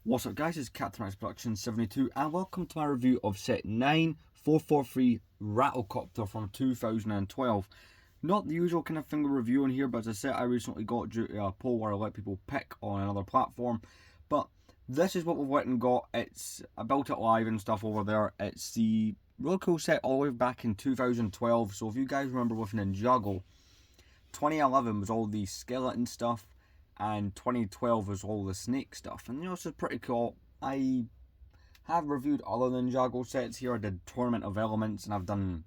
What's up guys, it's Captain Max Production 72 and welcome to my review of set 9443 Rattlecopter from 2012. Not the usual kind of thing we're reviewing here, but as a set I recently got due to a poll where I let people pick on another platform. But this is what we've went and got. It's about it live and stuff over there. It's the really cool set all the way back in 2012. So if you guys remember with Ninjago, 2011 was all the skeleton stuff and 2012 was all the snake stuff. And this is pretty cool. I have reviewed other Ninjago sets here. I did Tournament of Elements and I've done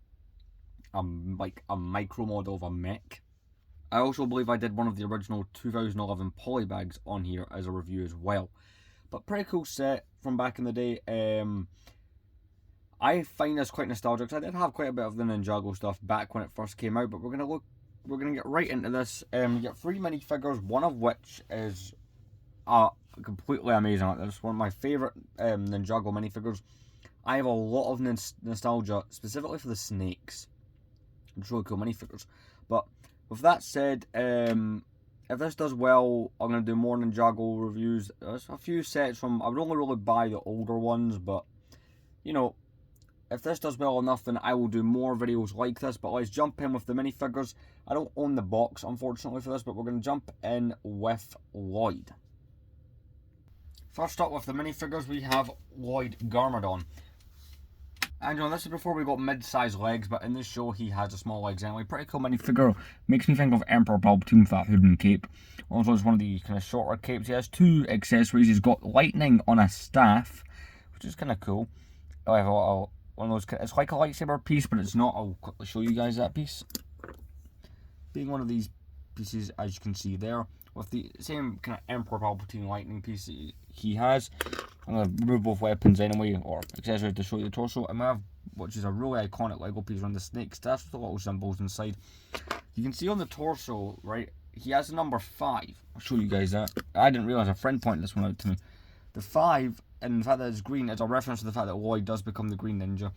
like a micro model of a mech. I also believe I did one of the original 2011 polybags on here as a review as well. But pretty cool set from back in the day. I find this quite nostalgic because I did have quite a bit of the Ninjago stuff back when it first came out, but we're gonna get right into this. You get 3 minifigures, one of which is completely amazing. Like this, one of my favourite Ninjago minifigures. I have a lot of nostalgia, specifically for the snakes. It's really cool minifigures. But with that said, if this does well, I'm gonna do more Ninjago reviews. There's a few sets from. I would only really buy the older ones, but you know, if this does well enough, then I will do more videos like this. But let's jump in with the minifigures. I don't own the box, unfortunately, for this, but we're going to jump in with Lloyd. First up with the minifigures, we have Lloyd Garmadon. And you know, this is before we got mid-sized legs, but in this show he has the small legs anyway. Pretty cool minifigure. Makes me think of Emperor Palpatine with that hood and cape. Also, it's one of the kind of shorter capes. He has 2 accessories. He's got lightning on a staff, which is kind of cool. I have one of those. It's like a lightsaber piece, but it's not. I'll quickly show you guys that piece. Being one of these pieces, as you can see there, with the same kind of Emperor Palpatine lightning piece he has. I'm going to remove both weapons anyway, or accessories to show you the torso. And we have, which is a really iconic Lego piece on the snake staff with the little symbols inside. You can see on the torso, right, he has the number 5. I'll show you guys that. I didn't realise a friend pointed this one out to me. The 5, and the fact that it's green, is a reference to the fact that Lloyd does become the Green Ninja.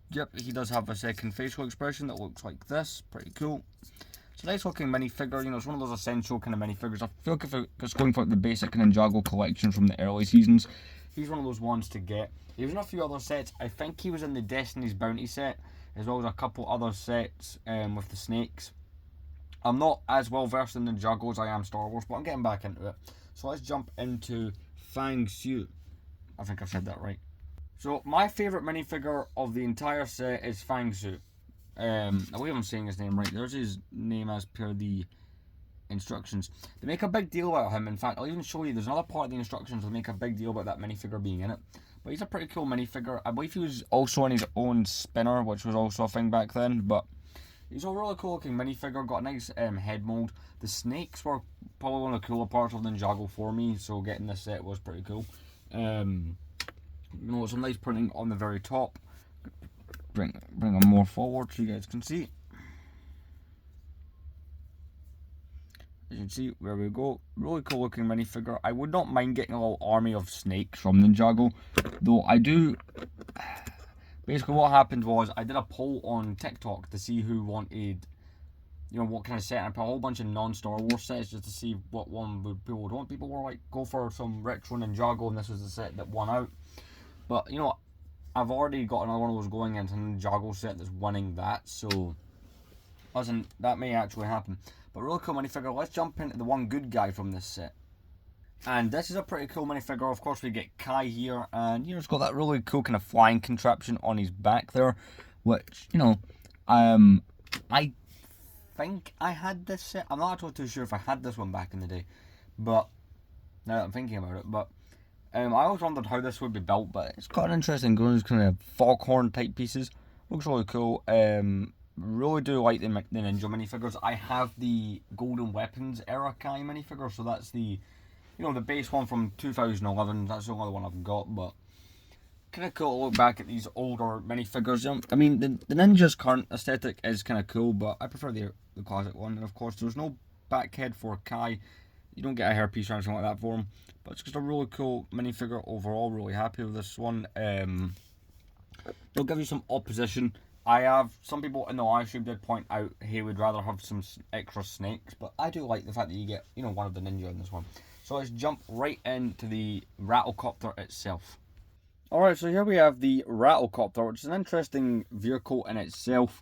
Yep, he does have a second facial expression that looks like this. Pretty cool. It's a nice looking minifigure. You know, it's one of those essential kind of minifigures. I feel like if it's going for the basic Ninjago collection from the early seasons, he's one of those ones to get. He was in a few other sets. I think he was in the Destiny's Bounty set, as well as a couple other sets with the snakes. I'm not as well versed in Ninjago as I am Star Wars, but I'm getting back into it. So let's jump into Fang Su. I think I've said that right. So my favourite minifigure of the entire set is Fang Su. I believe I'm saying his name right. There's his name as per the instructions. They make a big deal about him. In fact, I'll even show you. There's another part of the instructions that make a big deal about that minifigure being in it. But he's a pretty cool minifigure. I believe he was also on his own spinner, which was also a thing back then. But he's a really cool looking minifigure. Got a nice head mold. The snakes were probably one of the cooler parts of Ninjago for me. So getting this set was pretty cool. You know, some nice printing on the very top. Bring them more forward so you guys can see. As you can see, there we go. Really cool looking minifigure. I would not mind getting a little army of snakes from Ninjago, though I do. Basically, what happened was I did a poll on TikTok to see who wanted, you know, what kind of set. I put a whole bunch of non-Star Wars sets just to see what one people would want. People were like, go for some retro Ninjago, and this was the set that won out. But you know, I've already got another one of those going into a Ninjago set that's winning that, so listen, that may actually happen. But really cool minifigure. Let's jump into the one good guy from this set. And this is a pretty cool minifigure. Of course, we get Kai here, and you know, it's got that really cool kind of flying contraption on his back there, which, you know, I think I had this set. I'm not actually too sure if I had this one back in the day, but now that I'm thinking about it, but I always wondered how this would be built, but it's got an interesting kind of foghorn type pieces. Looks really cool. Really do like the Ninja minifigures. I have the Golden Weapons era Kai minifigure, so that's the, you know, the base one from 2011. That's the only one I've got, but kind of cool to look back at these older minifigures. I mean, the Ninja's current aesthetic is kind of cool, but I prefer the classic one. And of course, there's no back head for Kai. You don't get a hairpiece or anything like that for him. But it's just a really cool minifigure overall. Really happy with this one. They'll give you some opposition. I have some people in the live stream did point out, hey, we'd rather have some extra snakes. But I do like the fact that you get, you know, one of the ninja in this one. So let's jump right into the Rattlecopter itself. Alright, so here we have the Rattlecopter, which is an interesting vehicle in itself.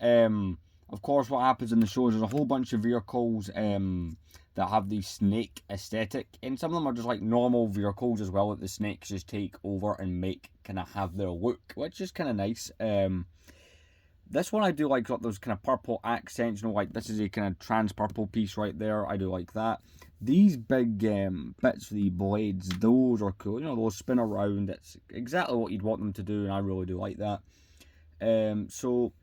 Of course, what happens in the show is there's a whole bunch of vehicles that have the snake aesthetic, and some of them are just like normal vehicles as well, that the snakes just take over and make kind of have their look, which is kind of nice. This one I do like, got those kind of purple accents, you know, like this is a kind of trans purple piece right there. I do like that. These big bits for the blades, those are cool. You know, those spin around. It's exactly what you'd want them to do, and I really do like that. So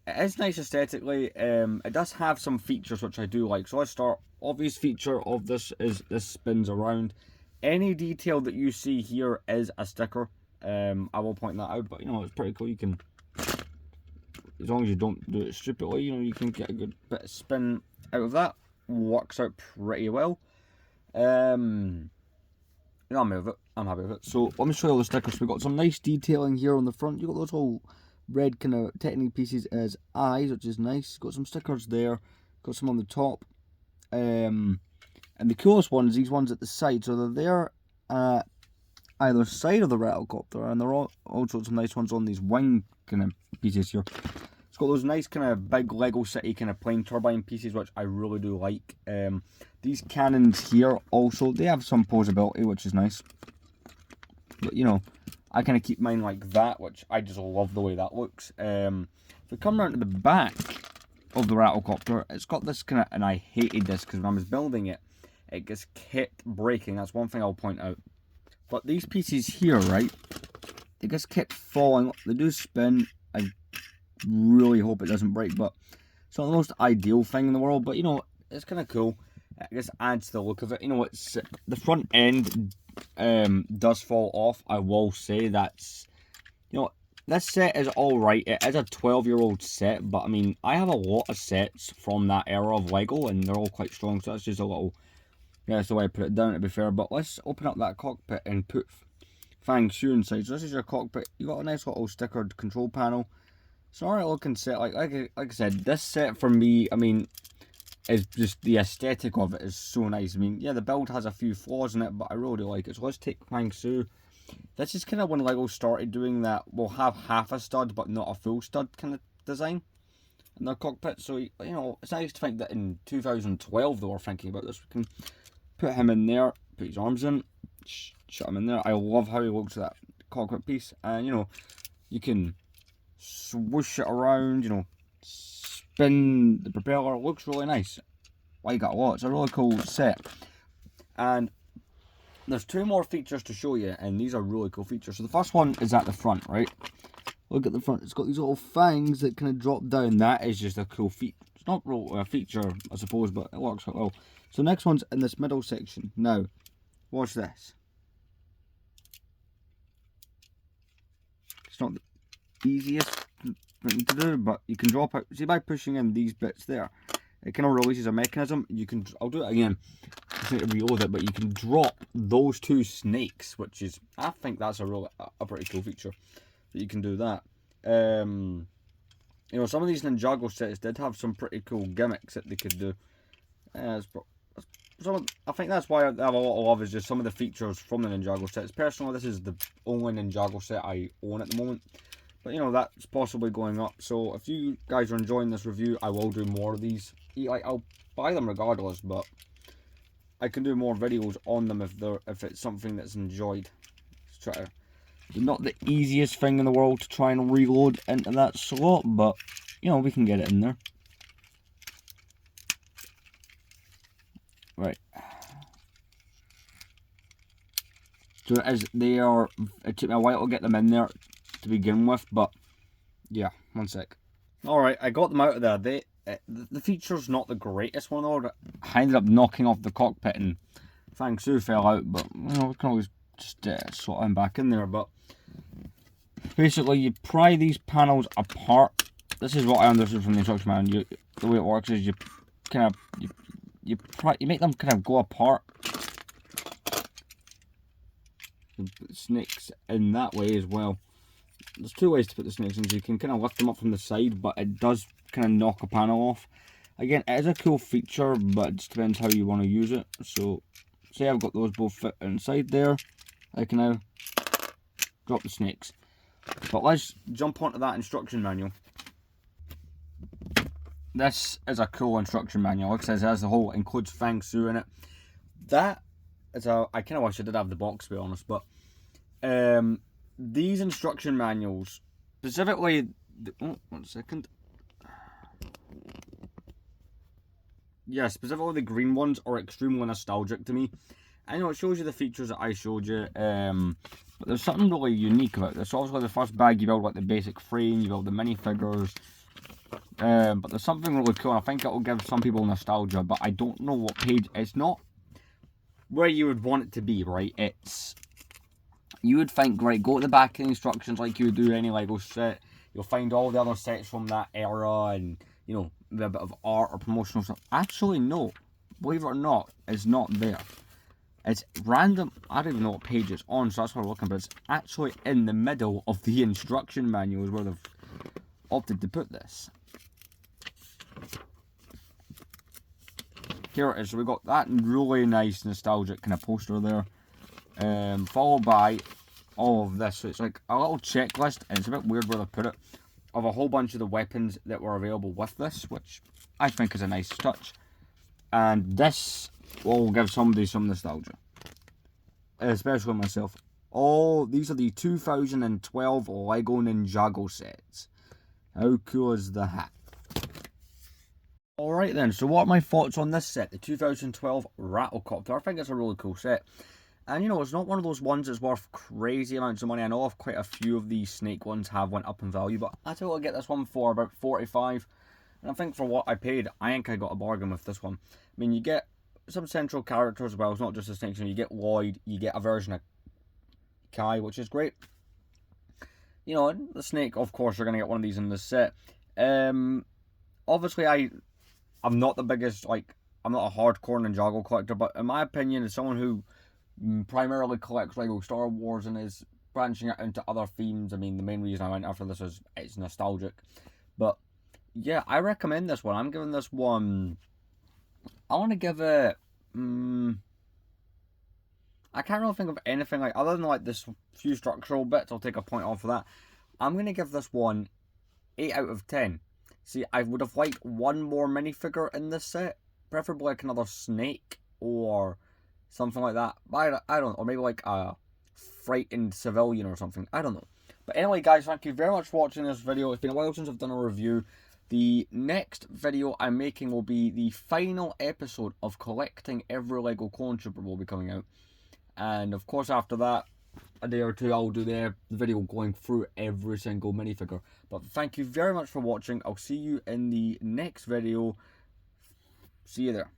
it is nice aesthetically. It does have some features which I do like. So let's start. Obvious feature of this is this spins around. Any detail that you see here is a sticker. I will point that out, but you know, it's pretty cool. You can, as long as you don't do it stupidly, you know, you can get a good bit of spin out of that. Works out pretty well. I'm happy with it. I'm happy with it. So let me show you all the stickers. We've got some nice detailing here on the front. You've got those whole red kind of titany pieces as eyes, which is nice. Got some stickers there. Got some on the top. And the coolest ones, these ones at the side. So they're there at either side of the Rattlecopter, and there are also some nice ones on these wing kind of pieces here. It's got those nice kind of big Lego City kind of plane turbine pieces, which I really do like. These cannons here also, they have some posability, which is nice. But you know, I kind of keep mine like that, which I just love the way that looks. If we come around to the back of the Rattlecopter, it's got this kind of, and I hated this because when I was building it, it just kept breaking. That's one thing I'll point out. But these pieces here, right, they just kept falling. They do spin. I really hope it doesn't break, but it's not the most ideal thing in the world, but you know, it's kind of cool. It just adds to the look of it. You know, it's the front end does fall off. I will say that's, you know, this set is alright. It is a 12-year-old set, but I mean, I have a lot of sets from that era of Lego, and they're all quite strong, so that's just a little, yeah, that's the way I put it down, to be fair. But let's open up that cockpit and put Fang Shu inside. So this is your cockpit. You got a nice little stickered control panel. It's an alright looking set. Like I said, this set for me, I mean, is just the aesthetic of it is so nice. I mean, yeah, the build has a few flaws in it, but I really do like it. So let's take Fang Shu. This is kind of when Lego started doing that. We'll have half a stud, but not a full stud kind of design in their cockpit. So, you know, it's nice to think that in 2012 they were thinking about this. We can put him in there, put his arms in, shut him in there. I love how he looks at that cockpit piece. And, you know, you can swoosh it around, you know, spin the propeller. It looks really nice. Like it a lot. It's a really cool set. And there's two more features to show you, and these are really cool features. So the first one is at the front, right? Look at the front. It's got these little fangs that kind of drop down. That is just a cool feature. It's not really a feature, I suppose, but it works quite well. So the next one's in this middle section. Now, watch this. It's not the easiest thing to do, but you can drop out. See, by pushing in these bits there, it kind of releases a mechanism. You can, I'll do it again. Just need to reload it, but you can drop those two snakes, which is, I think that's a pretty cool feature that you can do that. You know, some of these Ninjago sets did have some pretty cool gimmicks that they could do. I think that's why I have a lot of love, is just some of the features from the Ninjago sets. Personally, this is the only Ninjago set I own at the moment. But, you know, that's possibly going up. So, if you guys are enjoying this review, I will do more of these. Like, I'll buy them regardless, but I can do more videos on them if it's something that's enjoyed. Let's try to... Not the easiest thing in the world to try and reload into that slot, but, you know, we can get it in there. Right. So it took me a while to get them in there to begin with, but yeah, one sec. Alright, I got them out of there. The feature's not the greatest one though. I ended up knocking off the cockpit and Fang Shu fell out, but you know, we can always just slot him back in there. But basically, you pry these panels apart. This is what I understood from the instruction manual. The way it works is you kind of you make them kind of go apart. You put the snakes in that way as well. There's two ways to put the snakes in. So you can kind of lift them up from the side, but it does kind of knock a panel off. Again, it is a cool feature, but it just depends how you want to use it. So say I've got those both fit inside there, I can now drop the snakes. But let's jump onto that instruction manual. This is a cool instruction manual. Like I said, it has the whole, includes Fang Su in it. That is a, I kind of wish I did have the box, to be honest, but these instruction manuals, specifically, oh, 1 second. Yeah, specifically the green ones are extremely nostalgic to me. I know it shows you the features that I showed you, but there's something really unique about this. Obviously, the first bag you build like the basic frame, you build the minifigures, but there's something really cool. I think it will give some people nostalgia, but I don't know what page. It's not where you would want it to be, right? It's, you would think, right, go to the back of the instructions like you would do any Lego set. You'll find all the other sets from that era and, you know, a bit of art or promotional stuff. Actually, no. Believe it or not, it's not there. It's random. I don't even know what page it's on, so that's what I'm looking, but it's actually in the middle of the instruction manual is where they've opted to put this. Here it is. So we've got that really nice nostalgic kind of poster there, followed by all of this. So it's like a little checklist, and it's a bit weird where they put it, of a whole bunch of the weapons that were available with this, which I think is a nice touch. And this will give somebody some nostalgia, especially myself. Oh, these are the 2012 Lego Ninjago sets. How cool is that? Alright then, so what are my thoughts on this set? The 2012 Rattlecopter. I think it's a really cool set. And you know, it's not one of those ones that's worth crazy amounts of money. I know of quite a few of these snake ones have went up in value, but I think I'll get this one for about 45. And I think for what I paid, I think I got a bargain with this one. I mean, you get some central characters as well. It's not just the snakes. You get Lloyd, you get a version of Kai, which is great. You know, the snake, of course, you're going to get one of these in this set. Obviously, I'm not the biggest, like, I'm not a hardcore Ninjago collector, but in my opinion, as someone who primarily collects Lego Star Wars and is branching it into other themes, I mean, the main reason I went after this is it's nostalgic. But yeah, I recommend this one. I'm giving this one, I want to give it, I can't really think of anything like, other than like this few structural bits, I'll take a point off of that. I'm going to give this one 8 out of 10. See, I would have liked one more minifigure in this set, preferably like another snake or something like that. But I don't know, or maybe like a frightened civilian or something. I don't know. But anyway, guys, thank you very much for watching this video. It's been a while since I've done a review. The next video I'm making will be the final episode of collecting every Lego Clone Trooper will be coming out. And of course, after that, a day or two, I'll do the video going through every single minifigure. But thank you very much for watching. I'll see you in the next video. See you there.